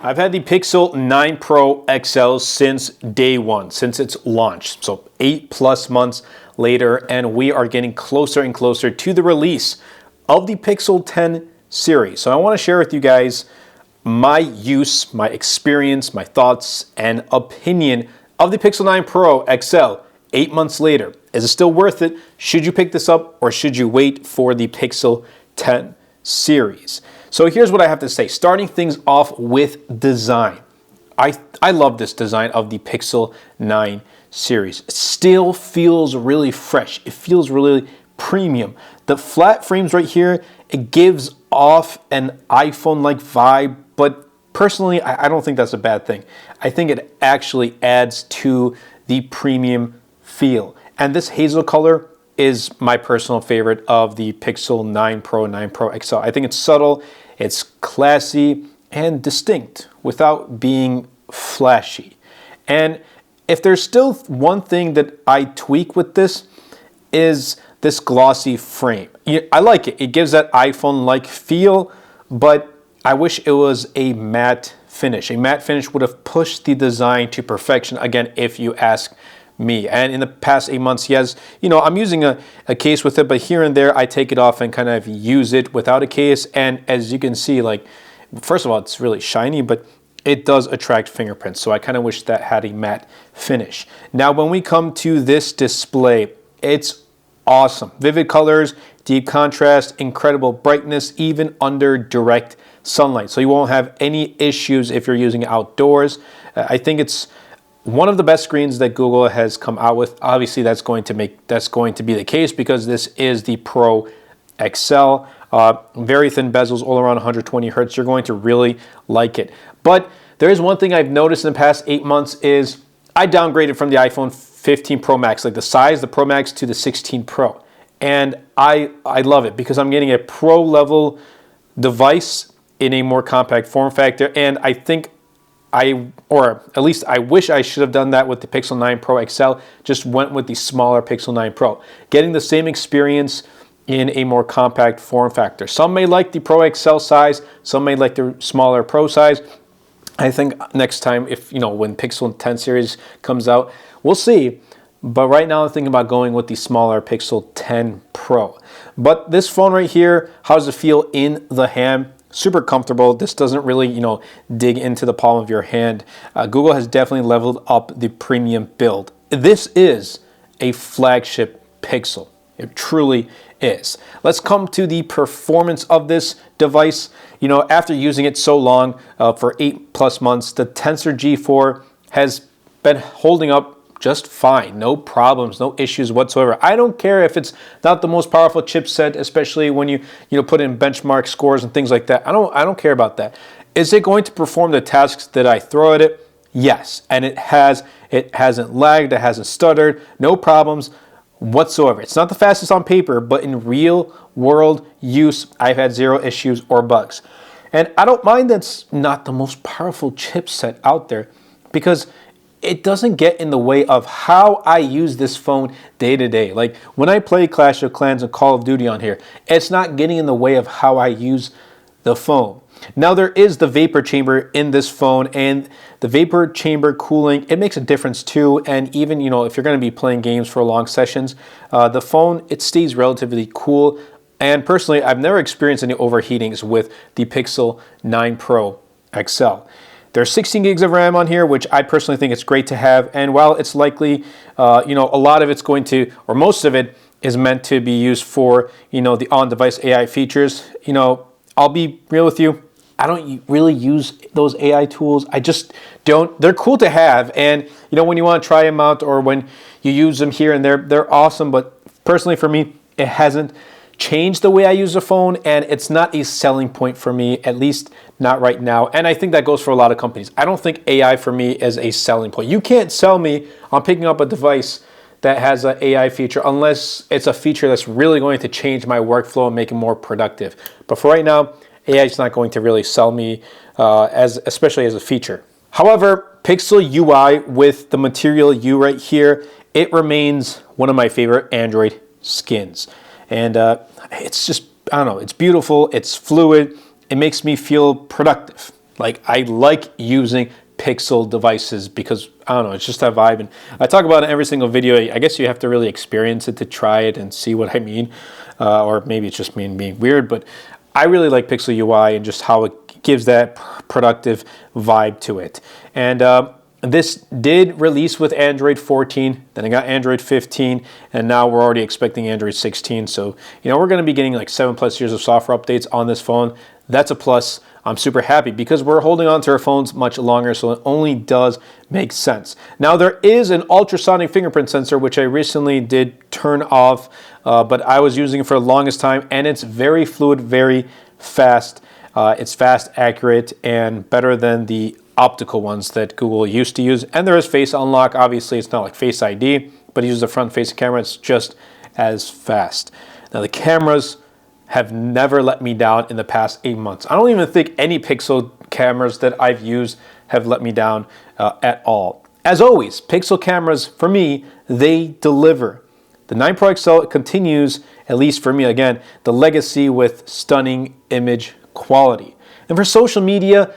I've had the Pixel 9 Pro XL since day one, since its launch. So 8+ months later, and we are getting closer and closer to the release of the Pixel 10 series. So I want to share with you guys my use, my experience, my thoughts, and opinion of the Pixel 9 Pro XL 8 months later. Is it still worth it? Should you pick this up, or should you wait for the Pixel 10 series? So here's what I have to say, starting things off with design. I love this design of the Pixel 9 series. It still feels really fresh. It feels really premium. The flat frames right here, it gives off an iPhone-like vibe, but personally, I don't think that's a bad thing. I think it actually adds to the premium feel. And this hazel color is my personal favorite of the Pixel 9 Pro, 9 Pro XL. I think it's subtle, it's classy, and distinct without being flashy. And if there's still one thing that I tweak with this, is this glossy frame. I like it. It gives that iPhone-like feel, but I wish it was a matte finish. A matte finish would have pushed the design to perfection, again, if you ask me. And in the past 8 months, yes, I'm using a case with it, but here and there I take it off and kind of use it without a case. And as you can see, like, first of all, it's really shiny, but it does attract fingerprints. So I kind of wish that had a matte finish. Now, when we come to this display, it's awesome. Vivid colors, deep contrast, incredible brightness, even under direct sunlight. So you won't have any issues if you're using it outdoors. I think it's one of the best screens that Google has come out with. Obviously, that's going to be the case because this is the Pro XL. Very thin bezels, all around 120 hertz. You're going to really like it. But there is one thing I've noticed in the past 8 months is I downgraded from the iPhone 15 Pro Max, like the size, the Pro Max, to the 16 Pro. And I love it because I'm getting a pro level device in a more compact form factor. And I think or at least I wish I should have done that with the Pixel 9 Pro XL, just went with the smaller Pixel 9 Pro. Getting the same experience in a more compact form factor. Some may like the Pro XL size, some may like the smaller Pro size. I think next time, when Pixel 10 series comes out, we'll see. But right now I'm thinking about going with the smaller Pixel 10 Pro. But this phone right here, how does it feel in the hand? Super comfortable. This doesn't really, dig into the palm of your hand. Google has definitely leveled up the premium build. This is a flagship Pixel. It truly is. Let's come to the performance of this device. After using it so long, for 8+ months, the Tensor G4 has been holding up just fine. No problems, no issues whatsoever. I don't care if it's not the most powerful chipset, especially when you put in benchmark scores and things like that. I don't care about that. Is it going to perform the tasks that I throw at it? Yes, and it has. It hasn't lagged, it hasn't stuttered, no problems whatsoever. It's not the fastest on paper, but in real world use, I've had zero issues or bugs. And I don't mind that's not the most powerful chipset out there, because it doesn't get in the way of how I use this phone day to day. Like when I play Clash of Clans and Call of Duty on here, it's not getting in the way of how I use the phone. Now there is the vapor chamber in this phone, and the vapor chamber cooling, it makes a difference too. And even, if you're going to be playing games for long sessions, the phone, it stays relatively cool. And personally, I've never experienced any overheatings with the Pixel 9 Pro XL. There's 16 gigs of RAM on here, which I personally think it's great to have. And while it's likely, a lot of it's going to, or most of it is meant to be used for, the on-device AI features, I'll be real with you. I don't really use those AI tools. I just don't. They're cool to have. And, when you want to try them out or when you use them here and there, they're awesome. But personally for me, it hasn't changed the way I use the phone, and it's not a selling point for me, at least not right now. And I think that goes for a lot of companies. I don't think AI for me is a selling point. You can't sell me on picking up a device that has an AI feature unless it's a feature that's really going to change my workflow and make it more productive. But for right now, AI is not going to really sell me, especially as a feature. However, Pixel UI with the Material U right here, it remains one of my favorite Android skins. And it's just, I don't know, it's beautiful, it's fluid, it makes me feel productive. Like, I like using Pixel devices because, I don't know, it's just that vibe. And I talk about it in every single video. I guess you have to really experience it to try it and see what I mean. Or maybe it's just me being weird, but I really like Pixel UI and just how it gives that productive vibe to it. And this did release with Android 14, then I got Android 15, and now we're already expecting Android 16. So, you know, we're going to be getting like 7+ years of software updates on this phone. That's a plus. I'm super happy because we're holding on to our phones much longer, so it only does make sense. Now, there is an ultrasonic fingerprint sensor, which I recently did turn off, but I was using it for the longest time, and it's very fluid, very fast. It's fast, accurate, and better than the optical ones that Google used to use. And there is Face Unlock. Obviously, it's not like Face ID, but it uses a front-facing camera. It's just as fast. Now, the cameras have never let me down in the past 8 months. I don't even think any Pixel cameras that I've used have let me down at all. As always, Pixel cameras, for me, they deliver. The 9 Pro XL continues, at least for me, again, the legacy with stunning image quality. And for social media,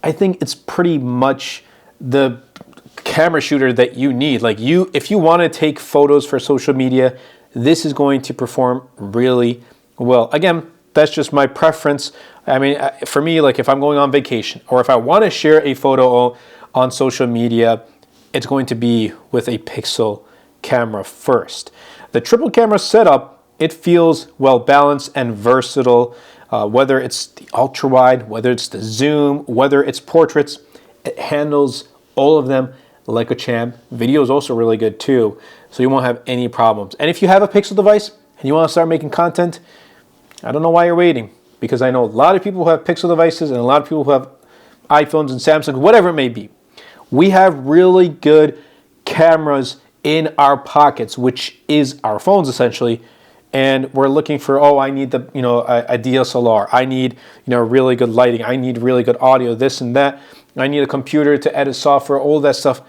I think it's pretty much the camera shooter that you need. Like, if you want to take photos for social media, this is going to perform really well. Again, that's just my preference. I mean, for me, like if I'm going on vacation or if I want to share a photo on social media, it's going to be with a Pixel camera first. The triple camera setup, it feels well balanced and versatile. Whether it's the ultra wide, whether it's the zoom, whether it's portraits, it handles all of them like a champ. Video is also really good too, so you won't have any problems. And if you have a Pixel device and you want to start making content, I don't know why you're waiting, because I know a lot of people who have Pixel devices and a lot of people who have iPhones and Samsung, whatever it may be. We have really good cameras in our pockets, which is our phones essentially. And we're looking for, oh, I need the, a DSLR. I need, really good lighting. I need really good audio, this and that. I need a computer to edit software, all that stuff.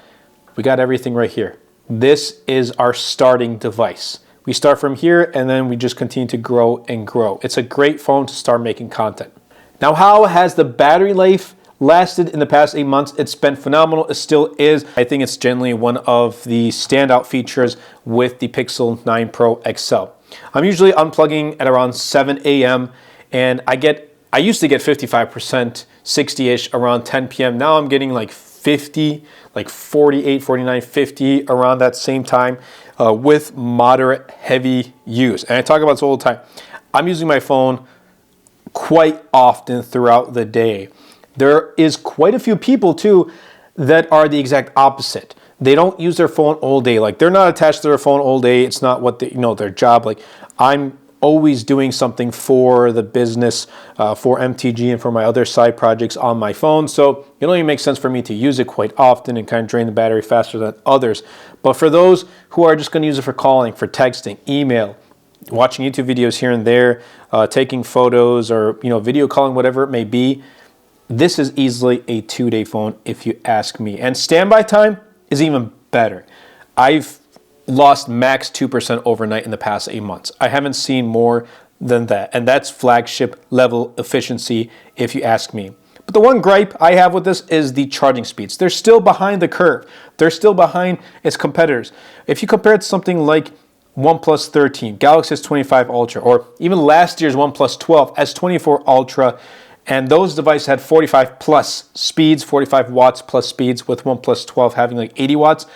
We got everything right here. This is our starting device. We start from here and then we just continue to grow and grow. It's a great phone to start making content. Now, how has the battery life lasted in the past 8 months? It's been phenomenal. It still is. I think it's generally one of the standout features with the Pixel 9 Pro XL. I'm usually unplugging at around 7 a.m. and I used to get 55%, 60-ish around 10 p.m. Now I'm getting like 50, like 48, 49, 50 around that same time with moderate heavy use. And I talk about this all the time. I'm using my phone quite often throughout the day. There is quite a few people too that are the exact opposite. They don't use their phone all day. Like, they're not attached to their phone all day. It's not what their job. Like, I'm always doing something for the business, for MTG and for my other side projects on my phone. So it only makes sense for me to use it quite often and kind of drain the battery faster than others. But for those who are just going to use it for calling, for texting, email, watching YouTube videos here and there, taking photos or video calling, whatever it may be, this is easily a 2-day phone if you ask me. And standby time is even better. I've lost max 2% overnight in the past 8 months. I haven't seen more than that. And that's flagship level efficiency if you ask me. But the one gripe I have with this is the charging speeds. They're still behind the curve. They're still behind its competitors. If you compare it to something like OnePlus 13, Galaxy S25 Ultra, or even last year's OnePlus 12, S24 Ultra, and those devices had 45 plus speeds, 45 watts plus speeds, with OnePlus 12 having like 80 watts.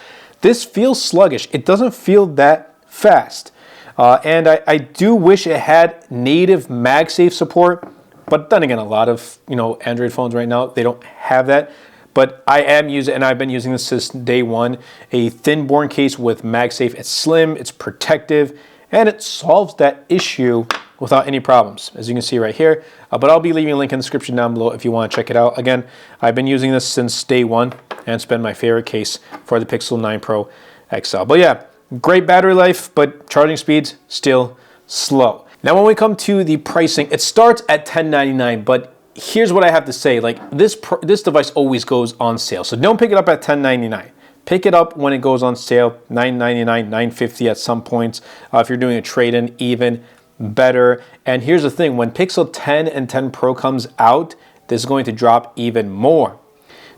This feels sluggish. It doesn't feel that fast. And I do wish it had native MagSafe support, but then again, a lot of Android phones right now, they don't have that. But I am using, and I've been using this since day one, a thin-borne case with MagSafe. It's slim, it's protective, and it solves that issue without any problems, as you can see right here. But I'll be leaving a link in the description down below if you want to check it out. Again, I've been using this since day one, and it's been my favorite case for the Pixel 9 Pro XL. But yeah, great battery life, but charging speeds still slow. Now, when we come to the pricing, it starts at $1099, but here's what I have to say. Like, this device always goes on sale, so don't pick it up at $1099. Pick it up when it goes on sale, $999, $950 at some points. If you're doing a trade-in, even better. And here's the thing, when Pixel 10 and 10 Pro comes out, this is going to drop even more.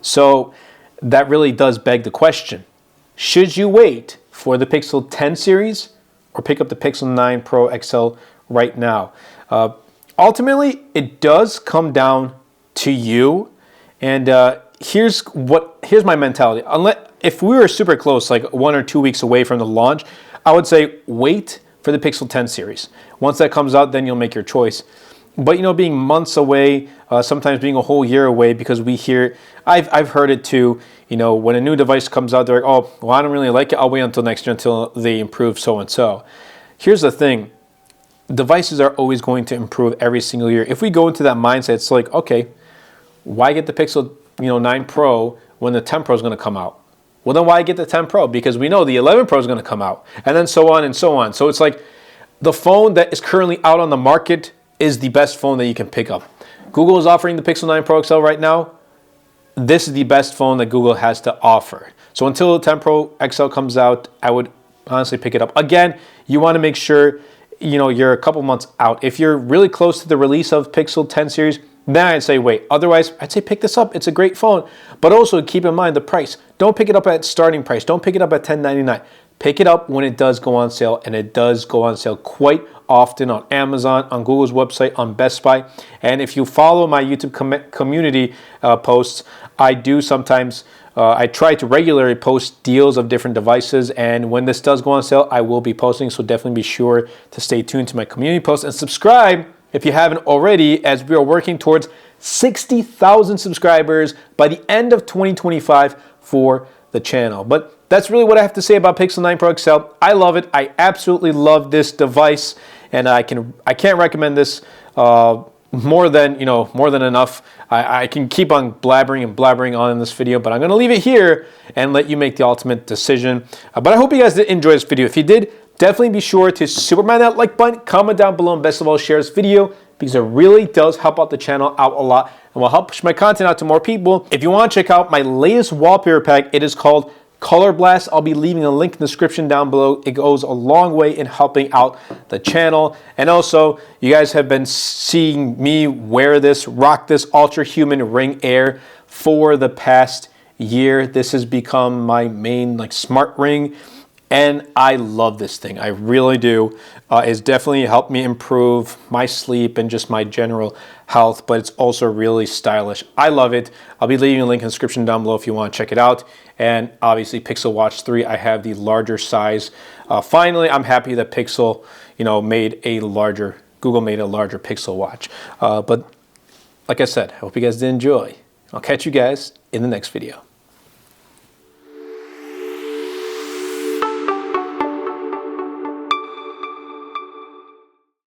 So that really does beg the question, should you wait for the Pixel 10 series or pick up the Pixel 9 Pro XL right now? Ultimately, it does come down to you. And here's my mentality. If we were super close, like 1 or 2 weeks away from the launch, I would say wait for the Pixel 10 series. Once that comes out, then you'll make your choice. But you know, being months away, sometimes being a whole year away, because we hear, I've heard it too, you know, when a new device comes out, they're like, oh, well, I don't really like it, I'll wait until next year until they improve so and so. Here's the thing, devices are always going to improve every single year. If we go into that mindset, it's like, okay, why get the Pixel 9 Pro when the 10 Pro is going to come out? Well, then why get the 10 Pro? Because we know the 11 Pro is going to come out, and then so on and so on. So it's like the phone that is currently out on the market is the best phone that you can pick up. Google is offering the Pixel 9 Pro XL right now. This is the best phone that Google has to offer. So until the 10 Pro XL comes out, I would honestly pick it up. Again, you want to make sure you're a couple months out. If you're really close to the release of Pixel 10 series, then I'd say wait. Otherwise, I'd say pick this up. It's a great phone. But also keep in mind the price. Don't pick it up at starting price. Don't pick it up at $10.99. Pick it up when it does go on sale, and it does go on sale quite often on Amazon, on Google's website, on Best Buy. And if you follow my YouTube community posts, I do sometimes, I try to regularly post deals of different devices, and when this does go on sale, I will be posting, so definitely be sure to stay tuned to my community posts and subscribe if you haven't already, as we are working towards 60,000 subscribers by the end of 2025 for the channel. But that's really what I have to say about Pixel 9 Pro XL. I love it. I absolutely love this device, and I can't recommend this more than enough. I can keep on blabbering on in this video, but I'm going to leave it here and let you make the ultimate decision. But I hope you guys did enjoy this video. If you did, definitely be sure to superman that like button, comment down below, and best of all, share this video, because it really does help out the channel out a lot and will help push my content out to more people. If you want to check out my latest wallpaper pack, it is called Color Blast. I'll be leaving a link in the description down below. It goes a long way in helping out the channel. And also, you guys have been seeing me rock this Ultra Human Ring Air for the past year. This has become my main smart ring, and I love this thing. I really do. It's definitely helped me improve my sleep and just my general health, but it's also really stylish. I love it. I'll be leaving a link in the description down below if you want to check it out. And obviously Pixel Watch 3, I have the larger size. Finally, I'm happy that Pixel, Google made a larger Pixel Watch. But like I said, I hope you guys did enjoy. I'll catch you guys in the next video.